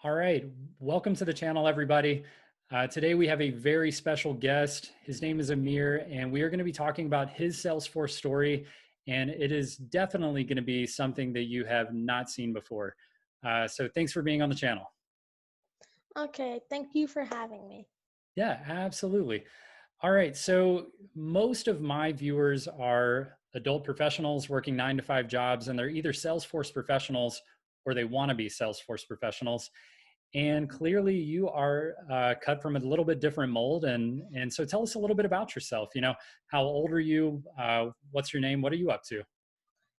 All right, welcome to the channel, everybody. Today we have a very special guest. His name is Emir, and we are going to be talking about his Salesforce story. And it is definitely going to be something that you have not seen before. So thanks for being on the channel. Okay, thank you for having me. Yeah, absolutely. All right, so most of my viewers are adult professionals working 9 to 5 jobs, and they're either Salesforce professionals or they want to be Salesforce professionals. And clearly you are cut from a little bit different mold. And so tell us a little bit about yourself. How old are you? What's your name? What are you up to?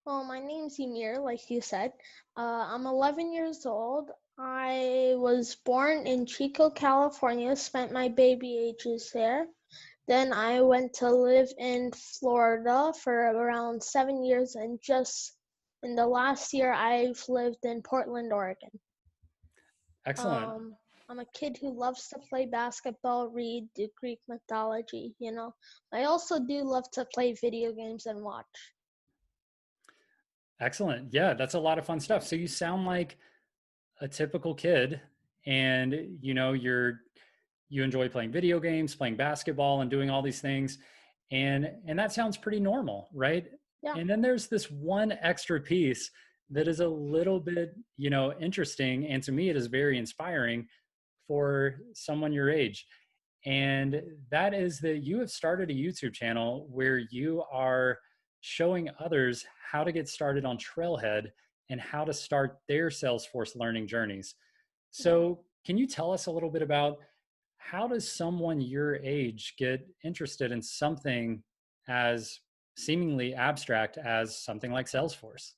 Well, my name's Emir, like you said. I'm 11 years old. I was born in Chico, California, spent my baby ages there. Then I went to live in Florida for around 7 years, and just in the last year, I've lived in Portland, Oregon. Excellent. Um, I'm a kid who loves to play basketball, read, do Greek mythology. I also do love to play video games and watch. Excellent. Yeah, that's a lot of fun stuff. So you sound like a typical kid, and you enjoy playing video games, playing basketball, and doing all these things. And that sounds pretty normal, right? Yeah. And then there's this one extra piece that is a little bit, interesting, and to me it is very inspiring for someone your age. And that is that you have started a YouTube channel where you are showing others how to get started on Trailhead and how to start their Salesforce learning journeys. Yeah. So, can you tell us a little bit about how does someone your age get interested in something as seemingly abstract as something like Salesforce?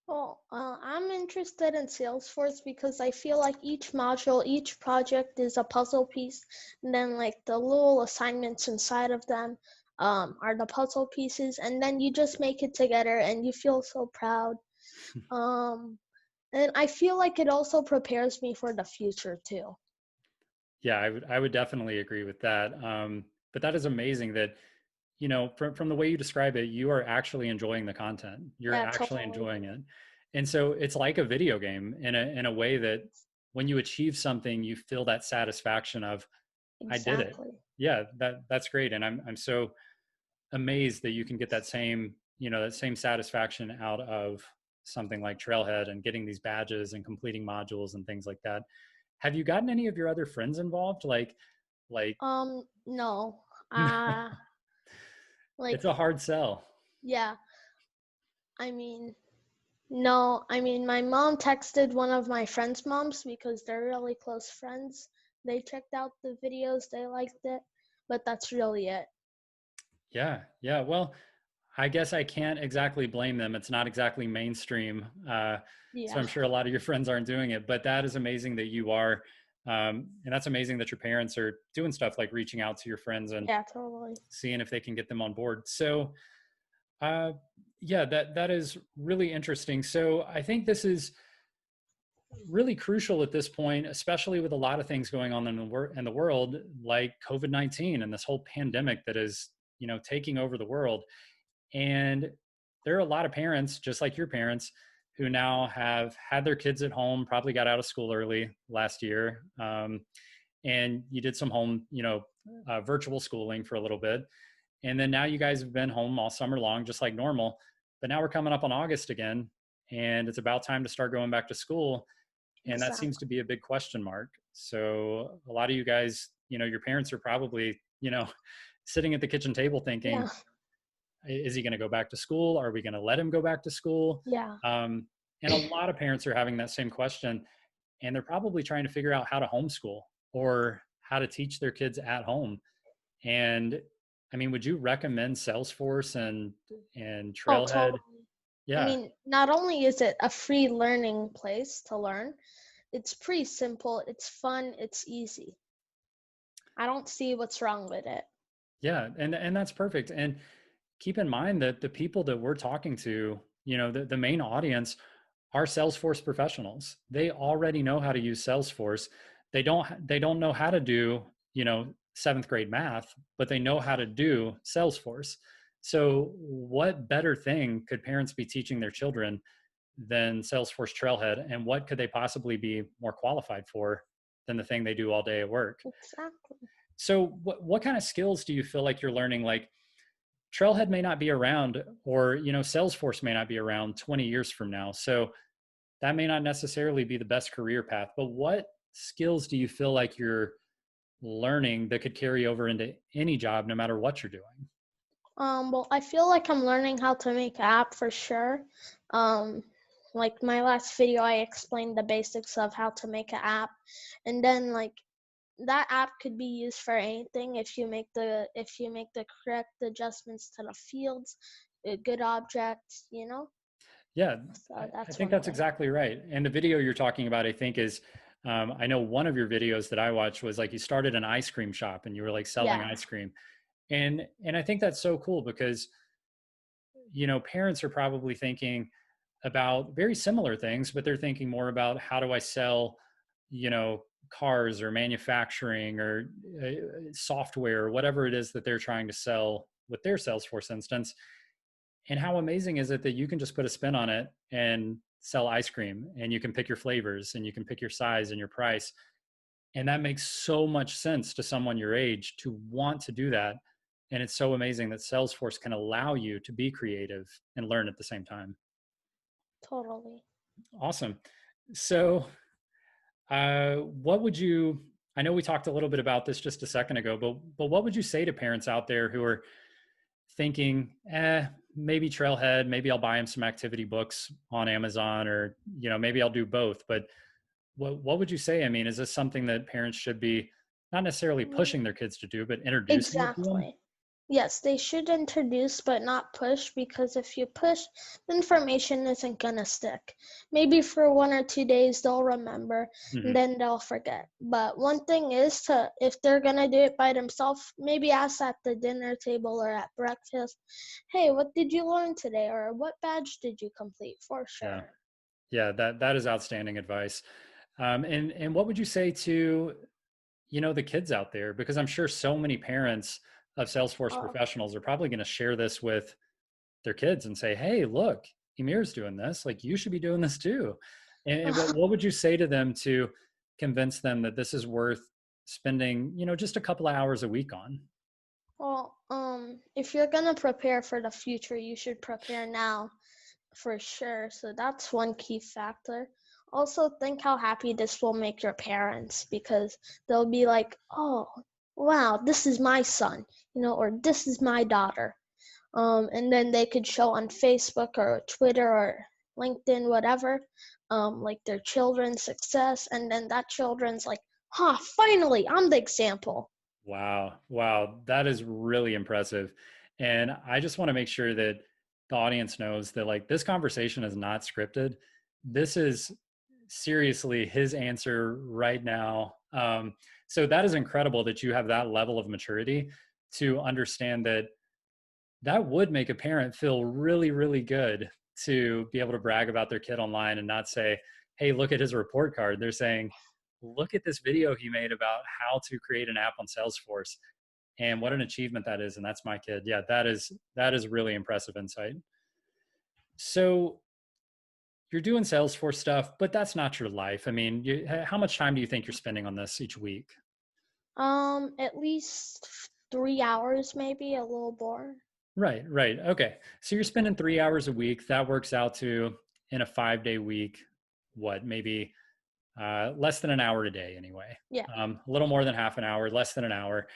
Well, I'm interested in Salesforce because I feel like each module, each project is a puzzle piece, and then like the little assignments inside of them are the puzzle pieces, and then you just make it together, and you feel so proud. Um, and I feel like it also prepares me for the future too. Yeah, I would definitely agree with that. But that is amazing that from the way you describe it, you are actually enjoying the content. You're Yeah, actually totally. enjoying it. And so it's like a video game in a way that when you achieve something, you feel that satisfaction of I did it. Exactly. Yeah, that's great. And I'm so amazed that you can get that same satisfaction out of something like Trailhead and getting these badges and completing modules and things like that. Have you gotten any of your other friends involved? Like No. it's Like, a hard sell. yeah. I mean, No, my mom texted one of my friends' moms because they're really close friends. They checked out the videos, they liked it, but that's really it. Yeah, yeah. Well, I guess I can't exactly blame them. It's not exactly mainstream. So Yeah. I'm sure a lot of your friends aren't doing it, but that is amazing that you are. And that's amazing that your parents are doing stuff like reaching out to your friends and Yeah, totally. seeing if they can get them on board. So, uh, yeah, that is really interesting. So I think this is really crucial at this point, especially with a lot of things going on in the world, like COVID-19 and this whole pandemic that is, taking over the world. And there are a lot of parents, just like your parents, who now have had their kids at home, probably got out of school early last year. And you did some home, virtual schooling for a little bit. And then now you guys have been home all summer long, just like normal. But now we're coming up on August again, and it's about time to start going back to school. And that seems Exactly. to be a big question mark. So a lot of you guys, your parents are probably, sitting at the kitchen table thinking, Yeah. is he going to go back to school? Are we going to let him go back to school? Yeah. And a lot of parents are having that same question, and they're probably trying to figure out how to homeschool or how to teach their kids at home. And I mean, would you recommend Salesforce and Oh, Trailhead? totally. Yeah, Not only is it a free learning place to learn, it's pretty simple, it's fun, it's easy. I don't see what's wrong with it. yeah, and that's perfect. And keep in mind that the people that we're talking to, the main audience are Salesforce professionals. They already know how to use Salesforce. They don't know how to do, seventh grade math, but they know how to do Salesforce. So what better thing could parents be teaching their children than Salesforce Trailhead, and what could they possibly be more qualified for than the thing they do all day at work? Exactly. So what kind of skills do you feel like you're learning? Like Trailhead may not be around, or Salesforce may not be around 20 years from now. So that may not necessarily be the best career path, but what skills do you feel like you're learning that could carry over into any job, no matter what you're doing? Well, I feel like I'm learning how to make an app for sure. Um, like my last video, I explained the basics of how to make an app, and then like that app could be used for anything if you make the correct adjustments to the fields, good objects, Yeah, So I that's think one that's thing. exactly right. And the video you're talking about, I think, is I know one of your videos that I watched was like you started an ice cream shop and you were like selling Yeah, ice cream. And I think that's so cool because parents are probably thinking about very similar things, but they're thinking more about how do I sell, cars or manufacturing or software or whatever it is that they're trying to sell with their Salesforce instance. And how amazing is it that you can just put a spin on it and sell ice cream, and you can pick your flavors and you can pick your size and your price. And that makes so much sense to someone your age to want to do that. And it's so amazing that Salesforce can allow you to be creative and learn at the same time. totally. Awesome. So, what would you? I know we talked a little bit about this just a second ago, but what would you say to parents out there who are thinking, maybe Trailhead, maybe I'll buy him some activity books on Amazon, or maybe I'll do both. But what would you say? I mean, is this something that parents should be not necessarily Mm, pushing their kids to do, but introducing it to them? Exactly. Yes, they should introduce but not push, because if you push, the information isn't gonna stick. Maybe for 1 or 2 days they'll remember and Hmm. then they'll forget. But one thing is if they're gonna do it by themselves, maybe ask at the dinner table or at breakfast, hey, what did you learn today? Or what badge did you complete? For Yeah, sure. yeah, that is outstanding advice. And what would you say to the kids out there? Because I'm sure so many parents of Salesforce Uh, professionals are probably going to share this with their kids and say, "Hey, look, Emir's doing this. Like, you should be doing this too." And what would you say to them to convince them that this is worth spending, just a couple of hours a week on? well, if you're gonna prepare for the future, you should prepare now. For sure. So that's one key factor. Also, think how happy this will make your parents, because they'll be like, oh, wow, this is my son, or this is my daughter. And then they could show on Facebook or Twitter or LinkedIn, whatever, like their children's success. And then that children's like, finally, I'm the example. Wow. Wow. That is really impressive. And I just want to make sure that the audience knows that like this conversation is not scripted. This is seriously his answer right now. So that is incredible that you have that level of maturity to understand that that would make a parent feel really, really good to be able to brag about their kid online and not say, hey, look at his report card. They're saying, look at this video he made about how to create an app on Salesforce and what an achievement that is. And that's my kid. Yeah, that is really impressive insight. So you're doing Salesforce stuff, but that's not your life. I mean, how much time do you think you're spending on this each week? At least 3 hours, maybe a little more. Right, right. Okay. So you're spending 3 hours a week. That works out to, in a 5-day week, what, maybe less than an hour a day anyway. Yeah, A little more than half an hour, less than an hour.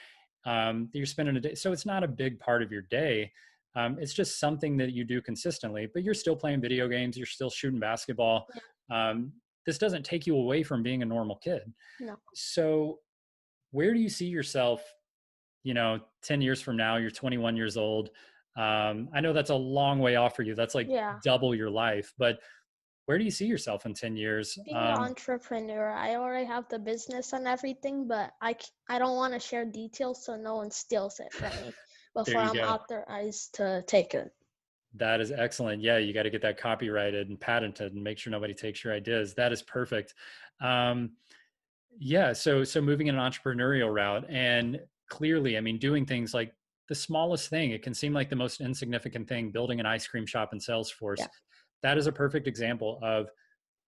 You're spending a day. So it's not a big part of your day. It's just something that you do consistently, but you're still playing video games. You're still shooting basketball. yeah, Um, this doesn't take you away from being a normal kid. no, So where do you see yourself, 10 years from now? You're 21 years old. I know that's a long way off for you. That's like yeah. double your life, but where do you see yourself in 10 years? Being an entrepreneur, I already have the business and everything, but I don't want to share details so no one steals it from me There before you I'm go. authorized to take it. That is excellent. Yeah, you got to get that copyrighted and patented and make sure nobody takes your ideas. That is perfect. Um, yeah, so moving in an entrepreneurial route, and clearly, I mean, doing things like the smallest thing, it can seem like the most insignificant thing, building an ice cream shop in Salesforce. Yeah. that is a perfect example of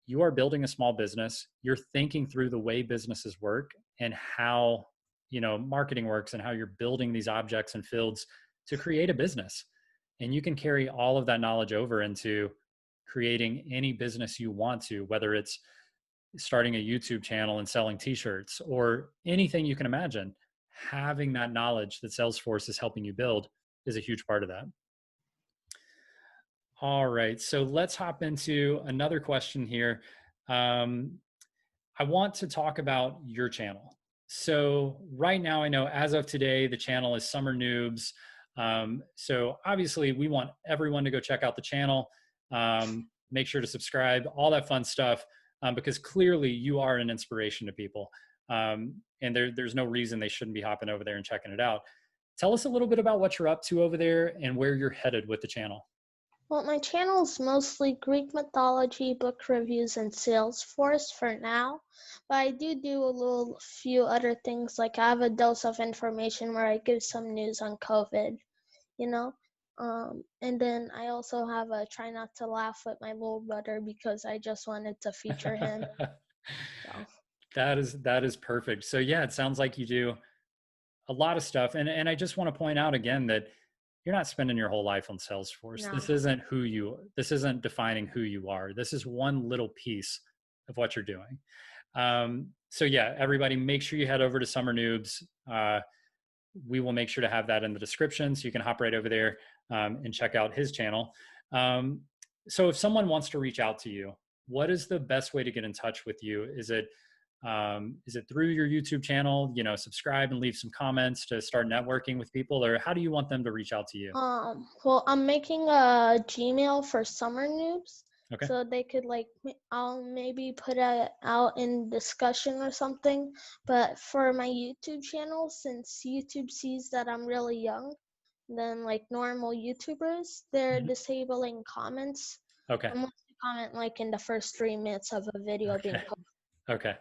you are building a small business. You're thinking through the way businesses work and how, marketing works and how you're building these objects and fields to create a business. And you can carry all of that knowledge over into creating any business you want to, whether it's starting a YouTube channel and selling t-shirts or anything you can imagine. Having that knowledge that Salesforce is helping you build is a huge part of that. All right, so let's hop into another question here. I want to talk about your channel. So right now, I know as of today, the channel is SummerNoobs. So obviously, we want everyone to go check out the channel. Make sure to subscribe, all that fun stuff, because clearly you are an inspiration to people. And there's no reason they shouldn't be hopping over there and checking it out. Tell us a little bit about what you're up to over there and where you're headed with the channel. Well, my channel is mostly Greek mythology, book reviews, and Salesforce for now. But I do a few other things, like I have a dose of information where I give some news on COVID, you know? And then I also have a try not to laugh with my little brother because I just wanted to feature him. So. That is perfect. So yeah, it sounds like you do a lot of stuff. And I just want to point out again that you're not spending your whole life on Salesforce. No. This isn't defining who you are. This is one little piece of what you're doing. So yeah, everybody make sure you head over to SummerNoobs. We will make sure to have that in the description so you can hop right over there and check out his channel. So if someone wants to reach out to you, what is the best way to get in touch with you? Is it through your YouTube channel, subscribe and leave some comments to start networking with people, or how do you want them to reach out to you? Well, I'm making a Gmail for SummerNoobs. Okay. So they could I'll maybe put it out in discussion or something. But for my YouTube channel, since YouTube sees that I'm really young than normal YouTubers, they're disabling comments. Okay. Unless you comment in the first 3 minutes of a video being posted. Okay.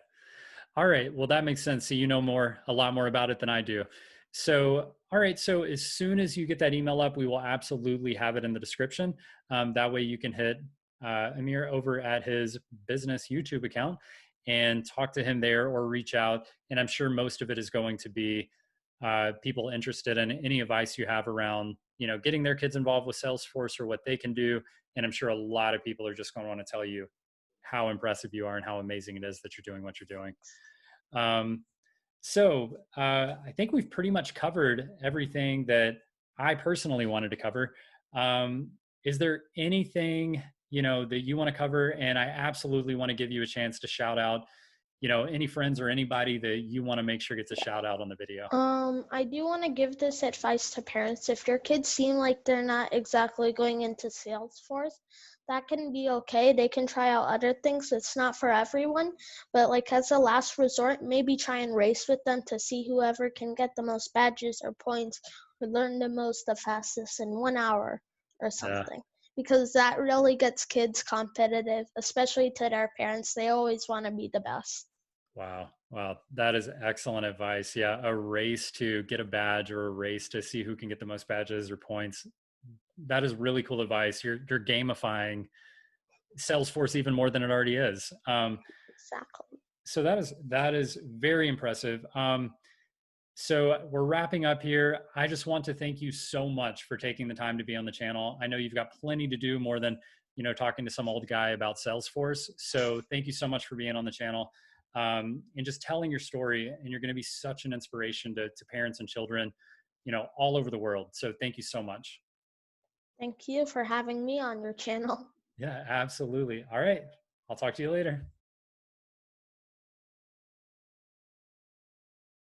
All right. Well, that makes sense. So you know a lot more about it than I do. So, all right. So as soon as you get that email up, we will absolutely have it in the description. That way you can hit Emir over at his business YouTube account and talk to him there or reach out. And I'm sure most of it is going to be people interested in any advice you have around, getting their kids involved with Salesforce or what they can do. And I'm sure a lot of people are just going to want to tell you how impressive you are and how amazing it is that you're doing what you're doing. So I think we've pretty much covered everything that I personally wanted to cover. Is there anything, that you want to cover? And I absolutely want to give you a chance to shout out, any friends or anybody that you want to make sure gets a shout out on the video. I do want to give this advice to parents. If your kids seem like they're not exactly going into Salesforce, that can be okay. They can try out other things. It's not for everyone, but as a last resort, maybe try and race with them to see whoever can get the most badges or points or learn the fastest in 1 hour or something. Because that really gets kids competitive, especially to their parents. They always want to be the best. Wow. That is excellent advice. Yeah. A race to get a badge or a race to see who can get the most badges or points. That is really cool advice. You're gamifying Salesforce even more than it already is. Exactly. So that is very impressive. So we're wrapping up here. I just want to thank you so much for taking the time to be on the channel. I know you've got plenty to do more than, talking to some old guy about Salesforce. So thank you so much for being on the channel and just telling your story. And you're going to be such an inspiration to parents and children, all over the world. So thank you so much. Thank you for having me on your channel. Yeah, absolutely. All right. I'll talk to you later.